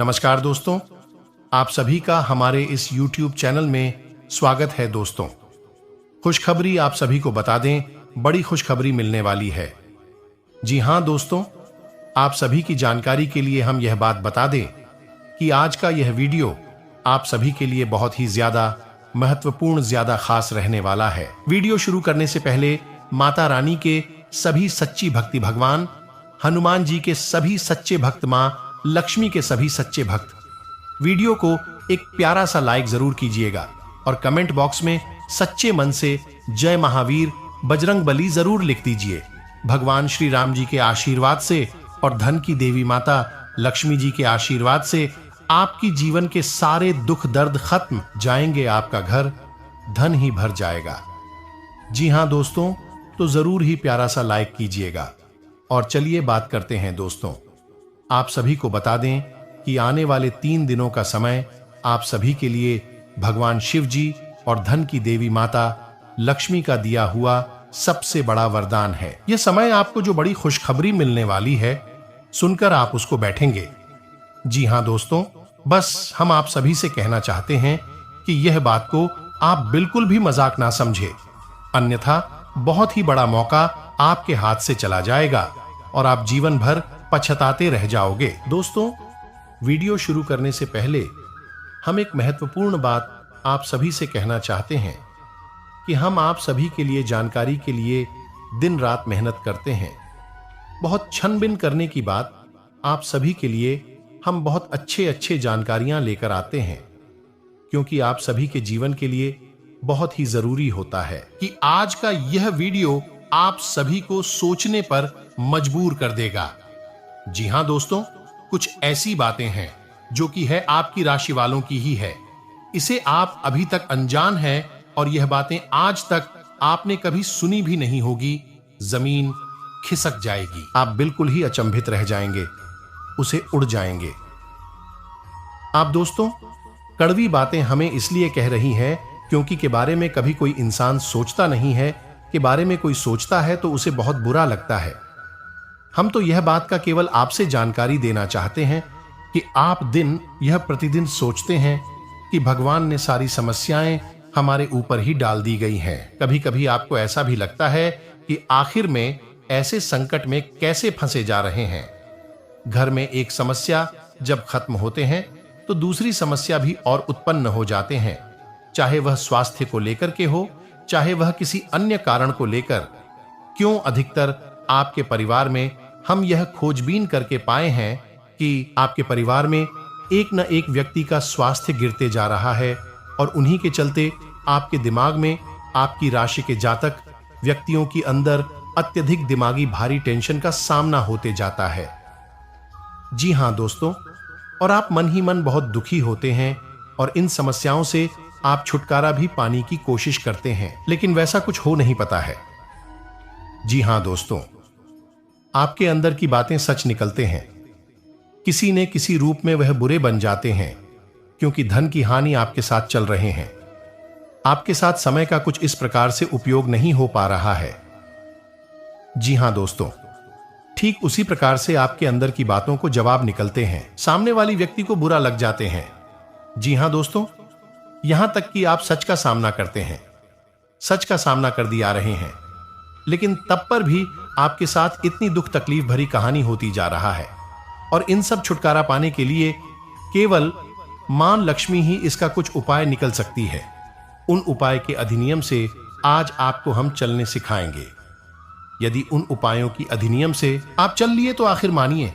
नमस्कार दोस्तों, आप सभी का हमारे इस YouTube चैनल में स्वागत है। दोस्तों, खुशखबरी आप सभी को बता दें, बड़ी खुशखबरी मिलने वाली है। जी हां दोस्तों, आप सभी की जानकारी के लिए हम यह बात बता दें कि आज का यह वीडियो आप सभी के लिए बहुत ही ज्यादा महत्वपूर्ण, ज्यादा खास रहने वाला है। वीडियो शुरू करने से पहले माता रानी के सभी सच्ची भक्ति भगवान, हनुमान जी के सभी सच्चे भक्त, मां लक्ष्मी के सभी सच्चे भक्त, वीडियो को एक प्यारा सा लाइक जरूर कीजिएगा और कमेंट बॉक्स में सच्चे मन से जय महावीर बजरंग बली जरूर लिख दीजिए। भगवान श्री राम जी के आशीर्वाद से और धन की देवी माता लक्ष्मी जी के आशीर्वाद से आपकी जीवन के सारे दुख दर्द खत्म जाएंगे, आपका घर धन ही भर जाएगा। जी हां दोस्तों, तो जरूर ही प्यारा सा लाइक कीजिएगा। और चलिए बात करते हैं दोस्तों, आप सभी को बता दें कि आने वाले 3 दिनों का समय आप सभी के लिए भगवान शिव जी और धन की देवी माता लक्ष्मी का दिया हुआ सबसे बड़ा वरदान है। यह समय आपको जो बड़ी खुशखबरी मिलने वाली है, सुनकर आप उसको बैठेंगे। जी हां दोस्तों, बस हम आप सभी से कहना चाहते हैं कि यह बात को आप बिल्कुल भी मजाक ना समझे, अन्यथा बहुत ही बड़ा मौका आपके हाथ से चला जाएगा और आप जीवन भर पछताते रह जाओगे। दोस्तों, वीडियो शुरू करने से पहले हम एक महत्वपूर्ण बात आप सभी से कहना चाहते हैं कि हम आप सभी के लिए जानकारी के लिए दिन रात मेहनत करते हैं। बहुत छानबीन करने की बात आप सभी के लिए हम बहुत अच्छे जानकारियां लेकर आते हैं, क्योंकि आप सभी के जीवन के लिए बहुत ही जरूरी होता है कि आज का यह वीडियो आप सभी को सोचने पर मजबूर कर देगा। जी हां दोस्तों, कुछ ऐसी बातें हैं जो कि है आपकी राशि वालों की ही है। इसे आप अभी तक अनजान हैं और यह बातें आज तक आपने कभी सुनी भी नहीं होगी। जमीन खिसक जाएगी, आप बिल्कुल ही अचंभित रह जाएंगे, उसे उड़ जाएंगे। आप दोस्तों, कड़वी बातें हमें इसलिए कह रही हैं क्योंकि के बारे में कभी कोई इंसान सोचता नहीं है, के बारे में कोई सोचता है तो उसे बहुत बुरा लगता है। हम तो यह बात का केवल आपसे जानकारी देना चाहते हैं कि आप दिन यह प्रतिदिन सोचते हैं कि भगवान ने सारी समस्याएं हमारे ऊपर ही डाल दी गई हैं। कभी कभी आपको ऐसा भी लगता है कि आखिर में ऐसे संकट में कैसे फंसे जा रहे हैं। घर में एक समस्या जब खत्म होते हैं तो दूसरी समस्या भी और उत्पन्न हो जाते हैं, चाहे वह स्वास्थ्य को लेकर के हो, चाहे वह किसी अन्य कारण को लेकर। क्यों अधिकतर आपके परिवार में हम यह खोजबीन करके पाए हैं कि आपके परिवार में एक न एक व्यक्ति का स्वास्थ्य गिरते जा रहा है और उन्हीं के चलते आपके दिमाग में आपकी राशि के जातक व्यक्तियों की अंदर अत्यधिक दिमागी भारी टेंशन का सामना होते जाता है। जी हां दोस्तों, और आप मन ही मन बहुत दुखी होते हैं और इन समस्याओं से आप छुटकारा भी पाने की कोशिश करते हैं, लेकिन वैसा कुछ हो नहीं पाता है। जी हां दोस्तों, आपके अंदर की बातें सच निकलते हैं। किसी न किसी रूप में वह बुरे बन जाते हैं, क्योंकि धन की हानि आपके साथ चल रहे हैं। आपके साथ समय का कुछ इस प्रकार से उपयोग नहीं हो पा रहा है। जी हां दोस्तों, ठीक उसी प्रकार से आपके अंदर की बातों को जवाब निकलते हैं, सामने वाली व्यक्ति को बुरा लग जाते हैं। जी हां दोस्तों, यहां तक कि आप सच का सामना करते हैं, सच का सामना कर दिया रहे हैं, लेकिन तब पर भी आपके साथ इतनी दुख तकलीफ भरी कहानी होती जा रहा है। और इन सब छुटकारा पाने के लिए केवल मां लक्ष्मी ही इसका कुछ उपाय निकल सकती है। उन उपाय के अधिनियम से आज आपको हम चलने सिखाएंगे। यदि उन उपायों की अधिनियम से आप चल लिए तो आखिर मानिए,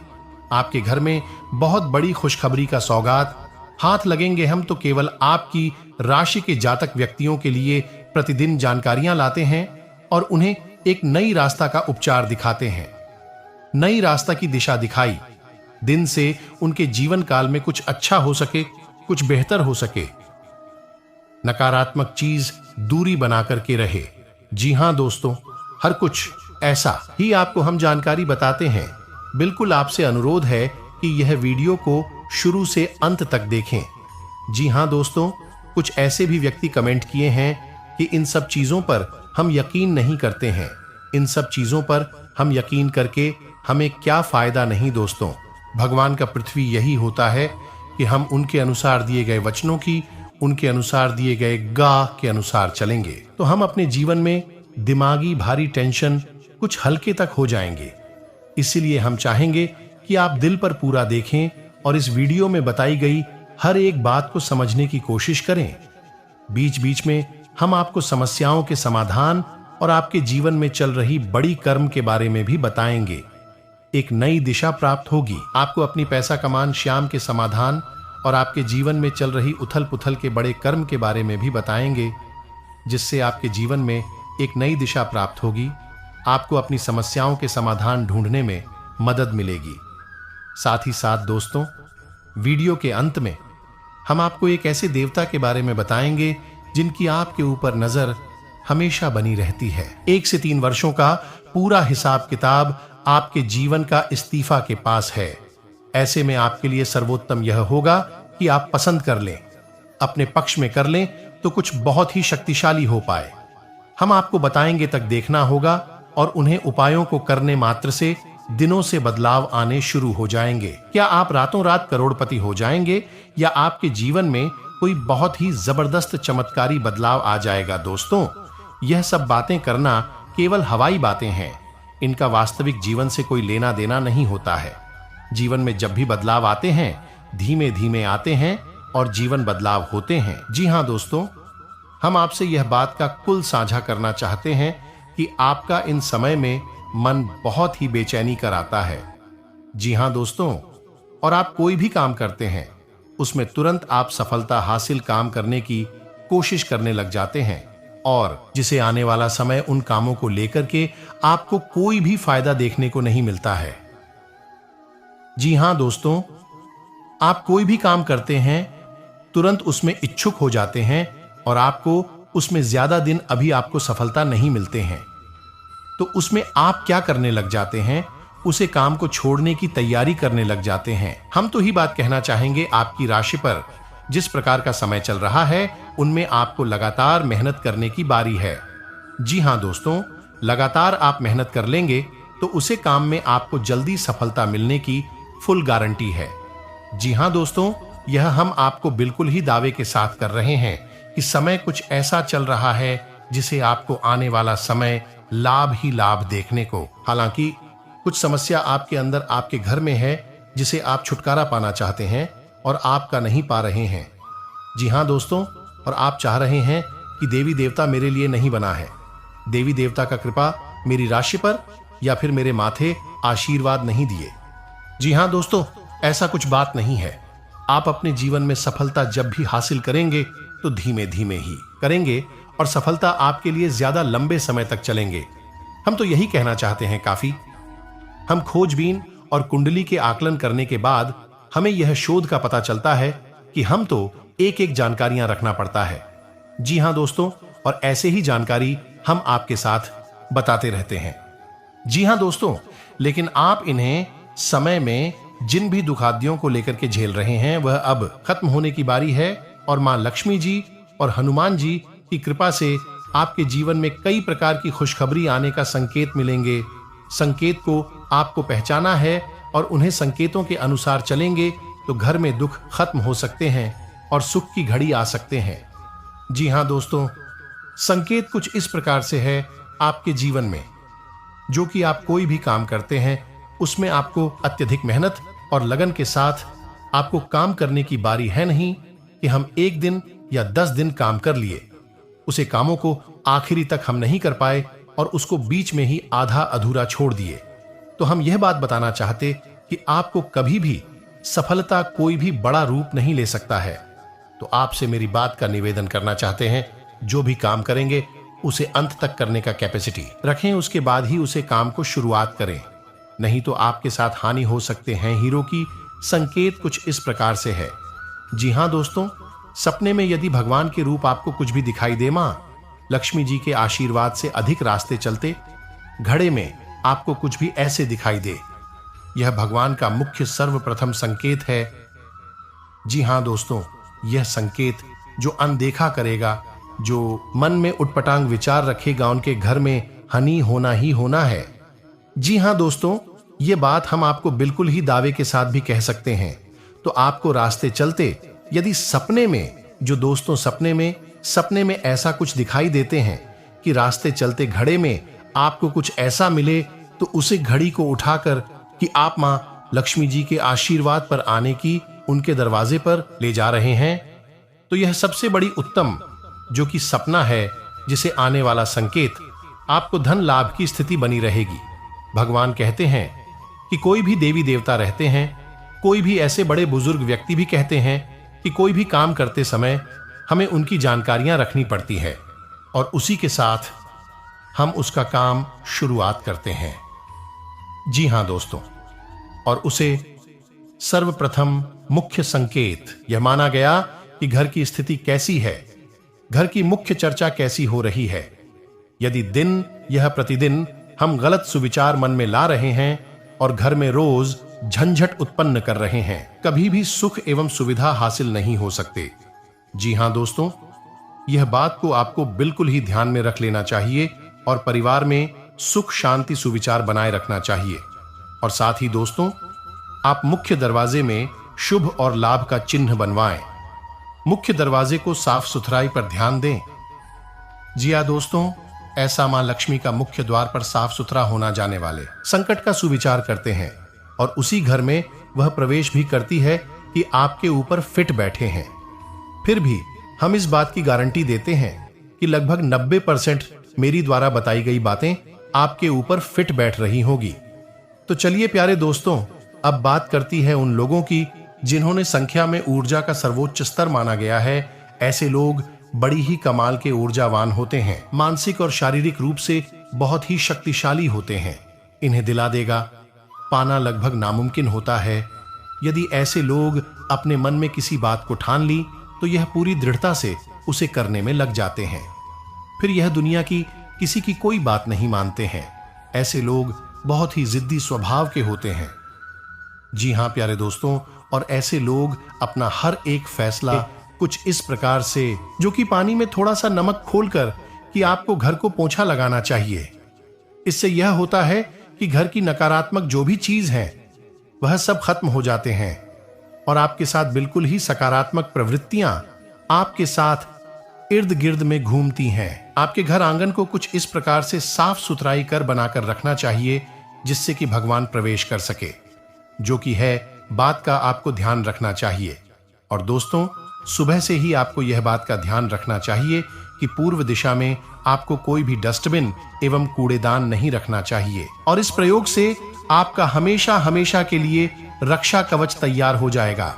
आपके घर में बहुत बड़ी खुशखबरी का सौगात हाथ लगेंगे। हम तो केवल आपकी राशि के जातक व्यक्तियों के लिए प्रतिदिन जानकारियां लाते हैं और उन्हें एक नई रास्ता का उपचार दिखाते हैं। नई रास्ता की दिशा दिखाई, दिन से उनके जीवन काल में कुछ अच्छा हो सके, कुछ बेहतर हो सके, नकारात्मक चीज दूरी बना करके रहे। जी हां दोस्तों, हर कुछ ऐसा ही आपको हम जानकारी बताते हैं। बिल्कुल आपसे अनुरोध है कि यह वीडियो को शुरू से अंत तक देखें। जी हां दोस्तों, कुछ ऐसे भी व्यक्ति कमेंट किए हैं कि इन सब चीजों पर हम यकीन नहीं करते हैं। इन सब चीजों पर हम यकीन करके हमें क्या फायदा नहीं दोस्तों। भगवान का पृथ्वी यही होता है कि हम उनके अनुसार दिए गए वचनों की, उनके अनुसार दिए गए गा के अनुसार चलेंगे तो हम अपने जीवन में दिमागी भारी टेंशन कुछ हल्के तक हो जाएंगे। इसीलिए हम चाहेंगे कि आप दिल पर पूरा देखें और इस वीडियो में बताई गई हर एक बात को समझने की कोशिश करें। बीच बीच में हम आपको समस्याओं के समाधान और आपके जीवन में चल रही बड़ी कर्म के बारे में भी बताएंगे। एक नई दिशा प्राप्त होगी। आपको अपनी पैसा कमान श्याम के समाधान और आपके जीवन में चल रही उथल पुथल के बड़े कर्म के बारे में भी बताएंगे, जिससे आपके जीवन में एक नई दिशा प्राप्त होगी। आपको अपनी समस्याओं के समाधान ढूंढने में मदद मिलेगी। साथ ही साथ दोस्तों, वीडियो के अंत में हम आपको एक ऐसे देवता के बारे में बताएंगे जिनकी आपके ऊपर नजर हमेशा बनी रहती है। 1 से 3 वर्षों का पूरा हिसाब किताब आपके जीवन का इस्तीफा के पास है। ऐसे में आपके लिए सर्वोत्तम यह होगा कि आप पसंद कर लें, अपने पक्ष में कर लें तो कुछ बहुत ही शक्तिशाली हो पाए। हम आपको बताएंगे तक देखना होगा और उन्हें उपायों को करने मात्र से दिनों से बदलाव आने शुरू हो जाएंगे। क्या आप रातों रात करोड़पति हो जाएंगे या आपके जीवन में कोई बहुत ही जबरदस्त चमत्कारी बदलाव आ जाएगा? दोस्तों, यह सब बातें करना केवल हवाई बातें हैं। इनका वास्तविक जीवन से कोई लेना देना नहीं होता है। जीवन में जब भी बदलाव आते हैं, धीमे धीमे आते हैं और जीवन बदलाव होते हैं। जी हां दोस्तों, हम आपसे यह बात का कुल साझा करना चाहते हैं कि आपका इन समय में मन बहुत ही बेचैनी कराता है। जी हां दोस्तों, और आप कोई भी काम करते हैं उसमें तुरंत आप सफलता हासिल काम करने की कोशिश करने लग जाते हैं और जिसे आने वाला समय उन कामों को लेकर के आपको कोई भी फायदा देखने को नहीं मिलता है। जी हां दोस्तों, आप कोई भी काम करते हैं तुरंत उसमें इच्छुक हो जाते हैं और आपको उसमें ज्यादा दिन अभी आपको सफलता नहीं मिलते हैं, तो उसमें आप क्या करने लग जाते हैं? उसे काम को छोड़ने की तैयारी करने लग जाते हैं। हम तो ही बात कहना चाहेंगे आपकी राशि पर जिस प्रकार का समय चल रहा है, उनमें आपको लगातार मेहनत करने की बारी है। जी हां दोस्तों, लगातार आप मेहनत कर लेंगे तो उसे काम में आपको जल्दी सफलता मिलने की फुल गारंटी है। जी हां दोस्तों, यह हम आपको बिल्कुल ही दावे के साथ कर रहे हैं कि समय कुछ ऐसा चल रहा है जिसे आपको आने वाला समय लाभ ही लाभ देखने को। हालांकि कुछ समस्या आपके अंदर आपके घर में है जिसे आप छुटकारा पाना चाहते हैं और आपका नहीं पा रहे हैं। जी हां दोस्तों, और आप चाह रहे हैं कि देवी देवता मेरे लिए नहीं बना है, देवी देवता का कृपा मेरी राशि पर या फिर मेरे माथे आशीर्वाद नहीं दिए। जी हां दोस्तों, ऐसा कुछ बात नहीं है। आप अपने जीवन में सफलता जब भी हासिल करेंगे तो धीमे धीमे ही करेंगे और सफलता आपके लिए ज्यादा लंबे समय तक चलेंगे। हम तो यही कहना चाहते हैं काफी। हम खोजबीन और कुंडली के आकलन करने के बाद हमें यह शोध का पता चलता है कि हम तो एक एक जानकारियां रखना पड़ता है। जी हां दोस्तों, और ऐसे ही जानकारी हम आपके साथ बताते रहते हैं। जी हां दोस्तों, लेकिन आप इन्हें समय में जिन भी दुखादियों को लेकर के झेल रहे हैं वह अब खत्म होने की बारी है और मां लक्ष्मी जी और हनुमान जी की कृपा से आपके जीवन में कई प्रकार की खुशखबरी आने का संकेत मिलेंगे। संकेत को आपको पहचाना है और उन्हें संकेतों के अनुसार चलेंगे तो घर में दुख खत्म हो सकते हैं और सुख की घड़ी आ सकते हैं। जी हां दोस्तों, संकेत कुछ इस प्रकार से है आपके जीवन में, जो कि आप कोई भी काम करते हैं उसमें आपको अत्यधिक मेहनत और लगन के साथ आपको काम करने की बारी है नहीं कि हम 1 दिन या 10 दिन काम कर लिए, उसे कामों को आखिरी तक हम नहीं कर पाए और उसको बीच में ही आधा अधूरा छोड़ दिए। तो हम यह बात बताना चाहते कि आपको कभी भी सफलता कोई भी बड़ा रूप नहीं ले सकता है। तो आपसे मेरी बात का निवेदन करना चाहते हैं, जो भी काम करेंगे उसे अंत तक करने का कैपेसिटी रखें, उसके बाद ही उसे काम को शुरुआत करें, नहीं तो आपके साथ हानि हो सकते हैं। हीरो की संकेत कुछ इस प्रकार से है। जी हां दोस्तों, सपने में यदि भगवान के रूप आपको कुछ भी दिखाई दे, मां लक्ष्मी जी के आशीर्वाद से अधिक रास्ते चलते, घड़े में आपको कुछ भी ऐसे दिखाई दे, यह भगवान का मुख्य सर्वप्रथम संकेत है। जी हां दोस्तों, यह संकेत जो अनदेखा करेगा, जो मन में उटपटांग विचार रखेगा, उनके घर में हानि होना ही होना है। जी हां दोस्तों, ये बात हम आपको बिल्कुल ही दावे के साथ भी कह सकते हैं। तो आपको रास्ते चलते यदि सपने में, जो दोस्तों सपने में ऐसा कुछ दिखाई देते हैं कि रास्ते चलते घड़े में आपको कुछ ऐसा मिले, तो उसे घड़ी को उठाकर कि आप मां लक्ष्मी जी के आशीर्वाद पर आने की उनके दरवाजे पर ले जा रहे हैं, तो यह सबसे बड़ी उत्तम जो कि सपना है, जिसे आने वाला संकेत आपको धन लाभ की स्थिति बनी रहेगी। भगवान कहते हैं कि कोई भी देवी देवता रहते हैं, कोई भी ऐसे बड़े बुजुर्ग व्यक्ति भी कहते हैं कि कोई भी काम करते समय हमें उनकी जानकारियां रखनी पड़ती है और उसी के साथ हम उसका काम शुरुआत करते हैं। जी हां दोस्तों, और उसे सर्वप्रथम मुख्य संकेत यह माना गया कि घर की स्थिति कैसी है, घर की मुख्य चर्चा कैसी हो रही है। यदि दिन यह प्रतिदिन हम गलत सुविचार मन में ला रहे हैं और घर में रोज झंझट उत्पन्न कर रहे हैं, कभी भी सुख एवं सुविधा हासिल नहीं हो सकते। जी हां दोस्तों, यह बात को आपको बिल्कुल ही ध्यान में रख लेना चाहिए और परिवार में सुख शांति सुविचार बनाए रखना चाहिए। और साथ ही दोस्तों, आप मुख्य दरवाजे में शुभ और लाभ का चिन्ह बनवाएं। मुख्य दरवाजे को साफ सुथराई पर ध्यान दें। जी हां दोस्तों, ऐसा मां लक्ष्मी का मुख्य द्वार पर साफ सुथरा होना जाने वाले संकट का सुविचार करते हैं और उसी घर में वह प्रवेश भी करती है कि आपके ऊपर फिट बैठे हैं। फिर भी हम इस बात की गारंटी देते हैं कि लगभग 90% मेरी द्वारा बताई गई बातें आपके ऊपर फिट बैठ रही होगी। तो चलिए प्यारे दोस्तों, अब बात करती है उन लोगों की जिन्होंने संख्या में ऊर्जा का सर्वोच्च स्तर माना गया है। ऐसे लोग बड़ी ही कमाल के ऊर्जावान होते हैं, मानसिक और शारीरिक रूप से बहुत ही शक्तिशाली होते हैं। इन्हें दिला देगा पाना लगभग नामुमकिन होता है। यदि ऐसे लोग अपने मन में किसी बात को ठान ली तो यह पूरी दृढ़ता से उसे करने में लग जाते हैं। फिर यह दुनिया की किसी की कोई बात नहीं मानते हैं। ऐसे लोग बहुत ही जिद्दी स्वभाव के होते हैं। जी हां प्यारे दोस्तों, और ऐसे लोग अपना हर एक फैसला कुछ इस प्रकार से, जो कि पानी में थोड़ा सा नमक खोलकर कि आपको घर को पोंछा लगाना चाहिए। इससे यह होता है कि घर की नकारात्मक जो भी चीज है वह सब खत्म हो जाते हैं और आपके साथ बिल्कुल ही सकारात्मक प्रवृत्तियां आपके साथ इर्द गिर्द में घूमती हैं। आपके घर आंगन को कुछ इस प्रकार से साफ सुथराई कर बनाकर रखना चाहिए जिससे कि भगवान प्रवेश कर सके, जो कि है बात का आपको ध्यान रखना चाहिए। और दोस्तों, सुबह से ही आपको यह बात का ध्यान रखना चाहिए कि पूर्व दिशा में आपको कोई भी डस्टबिन एवं कूड़ेदान नहीं रखना चाहिए। और इस प्रयोग से आपका हमेशा हमेशा के लिए रक्षा कवच तैयार हो जाएगा।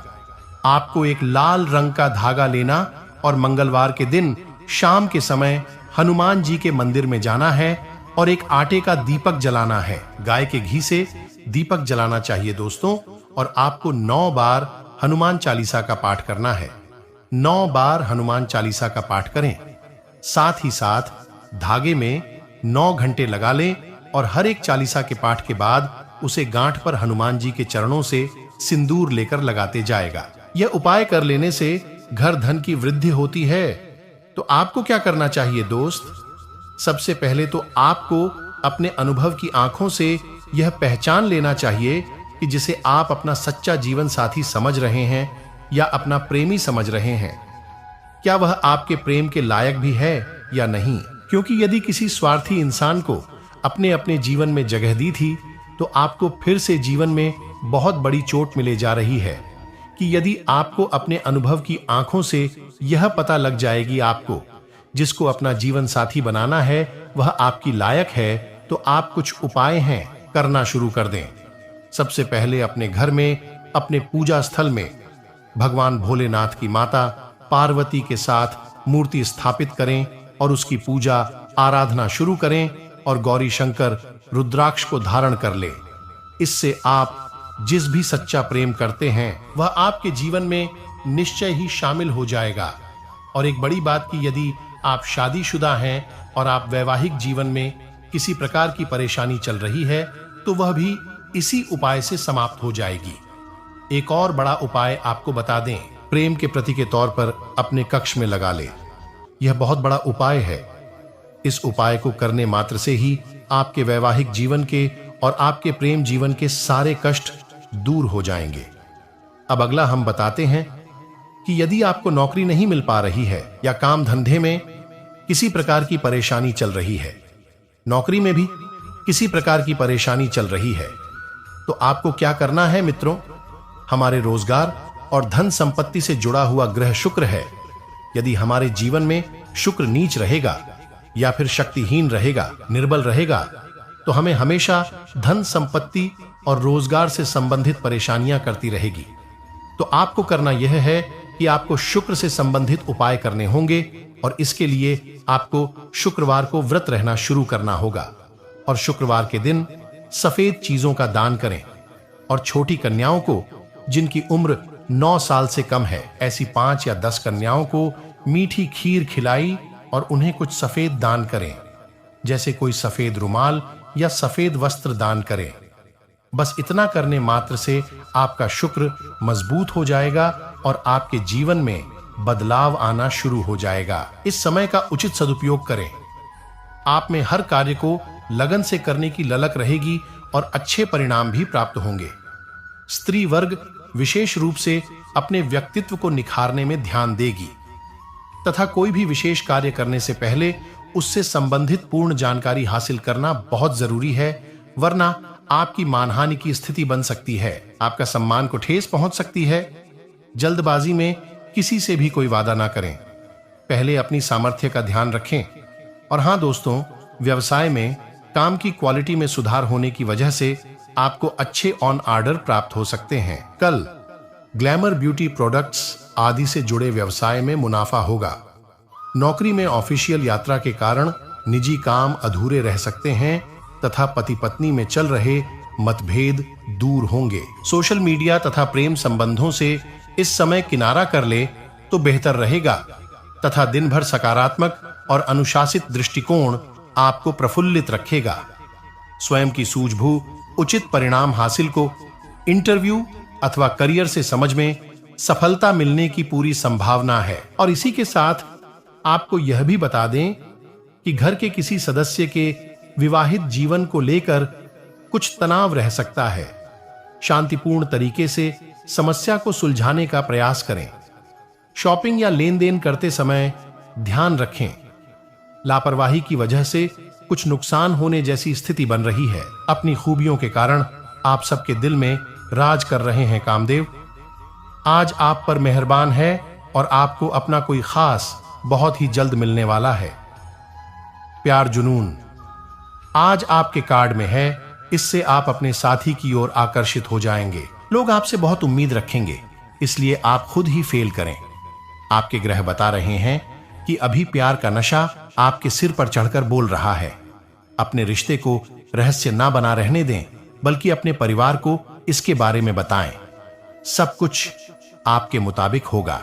आपको एक लाल रंग का धागा लेना और मंगलवार के दिन शाम के समय हनुमान जी के मंदिर में जाना है और एक आटे का दीपक जलाना है। गाय के घी से दीपक जलाना चाहिए दोस्तों। और आपको 9 बार हनुमान चालीसा का पाठ करना है। 9 बार हनुमान चालीसा का पाठ करें। साथ ही साथ धागे में 9 घंटे लगा लें और हर एक चालीसा के पाठ के बाद उसे गांठ पर हनुमान जी के चरणों से सिंदूर लेकर लगाते जाएगा। यह उपाय कर लेने से घर धन की वृद्धि होती है। तो आपको क्या करना चाहिए दोस्त? सबसे पहले तो आपको अपने अनुभव की आंखों से यह पहचान लेना चाहिए कि जिसे आप अपना सच्चा जीवन साथी समझ रहे हैं या अपना प्रेमी समझ रहे हैं, क्या वह आपके प्रेम के लायक भी है या नहीं। क्योंकि यदि किसी स्वार्थी इंसान को अपने अपने जीवन में जगह दी थी तो आपको फिर से जीवन में बहुत बड़ी चोट मिले जा रही है कि यदि आपको अपने अनुभव की आंखों से यह पता लग जाएगी आपको जिसको अपना जीवन साथी बनाना है वह आपकी लायक है, तो आप कुछ उपाय हैं करना शुरू कर दें। सबसे पहले अपने घर में, अपने पूजा स्थल में भगवान भोलेनाथ की माता पार्वती के साथ मूर्ति स्थापित करें और उसकी पूजा आराधना शुरू करें और गौरी शंकर रुद्राक्ष को धारण कर ले। इससे आप जिस भी सच्चा प्रेम करते हैं वह आपके जीवन में निश्चय ही शामिल हो जाएगा। और एक बड़ी बात कि यदि आप शादीशुदा हैं और आप वैवाहिक जीवन में किसी प्रकार की परेशानी चल रही है तो वह भी इसी उपाय से समाप्त हो जाएगी। एक और बड़ा उपाय आपको बता दें, प्रेम के प्रति के तौर पर अपने कक्ष में लगा ले। यह बहुत बड़ा उपाय है। इस उपाय को करने मात्र से ही आपके वैवाहिक जीवन के और आपके प्रेम जीवन के सारे कष्ट दूर हो जाएंगे। अब अगला हम बताते हैं कि यदि आपको नौकरी नहीं मिल पा रही है या काम धंधे में किसी प्रकार की परेशानी चल रही है, नौकरी में भी किसी प्रकार की परेशानी चल रही है, तो आपको क्या करना है मित्रों? हमारे रोजगार और धन संपत्ति से जुड़ा हुआ ग्रह शुक्र है। यदि हमारे जीवन में शुक्र नीच रहेगा या फिर शक्तिहीन रहेगा, निर्बल रहेगा, तो हमें हमेशा धन संपत्ति और रोजगार से संबंधित परेशानियां करती रहेगी। तो आपको करना यह है कि आपको शुक्र से संबंधित उपाय करने होंगे और इसके लिए आपको शुक्रवार को व्रत रहना शुरू करना होगा और शुक्रवार के दिन सफेद चीजों का दान करें और छोटी कन्याओं को जिनकी उम्र 9 साल से कम है, ऐसी 5 या 10 कन्याओं को मीठी खीर खिलाई और उन्हें कुछ सफेद दान करें, जैसे कोई सफेद रुमाल या सफेद वस्त्र दान करें। बस इतना करने मात्र से आपका शुक्र मजबूत हो जाएगा और आपके जीवन में बदलाव आना शुरू हो जाएगा। इस समय का उचित सदुपयोग करें। आप में हर कार्य को लगन से करने की ललक रहेगी और अच्छे परिणाम भी प्राप्त होंगे। स्त्री वर्ग विशेष रूप से अपने व्यक्तित्व को निखारने में ध्यान देगी तथा कोई भी विशेष कार्य करने से पहले उससे संबंधित पूर्ण जानकारी हासिल करना बहुत जरूरी है, वरना आपकी मानहानि की स्थिति बन सकती है, आपका सम्मान को ठेस पहुंच सकती है। जल्दबाजी में किसी से भी कोई वादा ना करें, पहले अपनी सामर्थ्य का ध्यान रखें। और हां दोस्तों, व्यवसाय में काम की क्वालिटी में सुधार होने की वजह से आपको अच्छे ऑन ऑर्डर प्राप्त हो सकते हैं। कल ग्लैमर ब्यूटी प्रोडक्ट्स आदि से जुड़े व्यवसाय में मुनाफा होगा। नौकरी में ऑफिशियल यात्रा के कारण निजी काम अधूरे रह सकते हैं तथा पति पत्नी में चल रहे मतभेद दूर होंगे। सोशल मीडिया तथा प्रेम संबंधों से इस समय किनारा कर ले तो बेहतर रहेगा तथा दिन भर सकारात्मक और अनुशासित दृष्टिकोण आपको प्रफुल्लित रखेगा। स्वयं की सूझबूझ उचित परिणाम हासिल को इंटरव्यू अथवा करियर से समझ में सफलता मिलने की पूरी संभावना है। और इसी के साथ आपको यह भी बता दें कि घर के किसी सदस्य के विवाहित जीवन को लेकर कुछ तनाव रह सकता है। शांतिपूर्ण तरीके से समस्या को सुलझाने का प्रयास करें। शॉपिंग या लेन देन करते समय ध्यान रखें, लापरवाही की वजह से कुछ नुकसान होने जैसी स्थिति बन रही है। अपनी खूबियों के कारण आप सबके दिल में राज कर रहे हैं कामदेव। आज आप पर मेहरबान है और आपको अपना कोई खास बहुत ही जल्द मिलने वाला है। प्यार जुनून आज आपके कार्ड में है, इससे आप अपने साथी की ओर आकर्षित हो जाएंगे। लोग आपसे बहुत उम्मीद रखेंगे, इसलिए आप खुद ही फेल करें। आपके ग्रह बता रहे हैं कि अभी प्यार का नशा आपके सिर पर चढ़कर बोल रहा है। अपने रिश्ते को रहस्य ना बना रहने दें, बल्कि अपने परिवार को इसके बारे में बताएं। सब कुछ आपके मुताबिक होगा।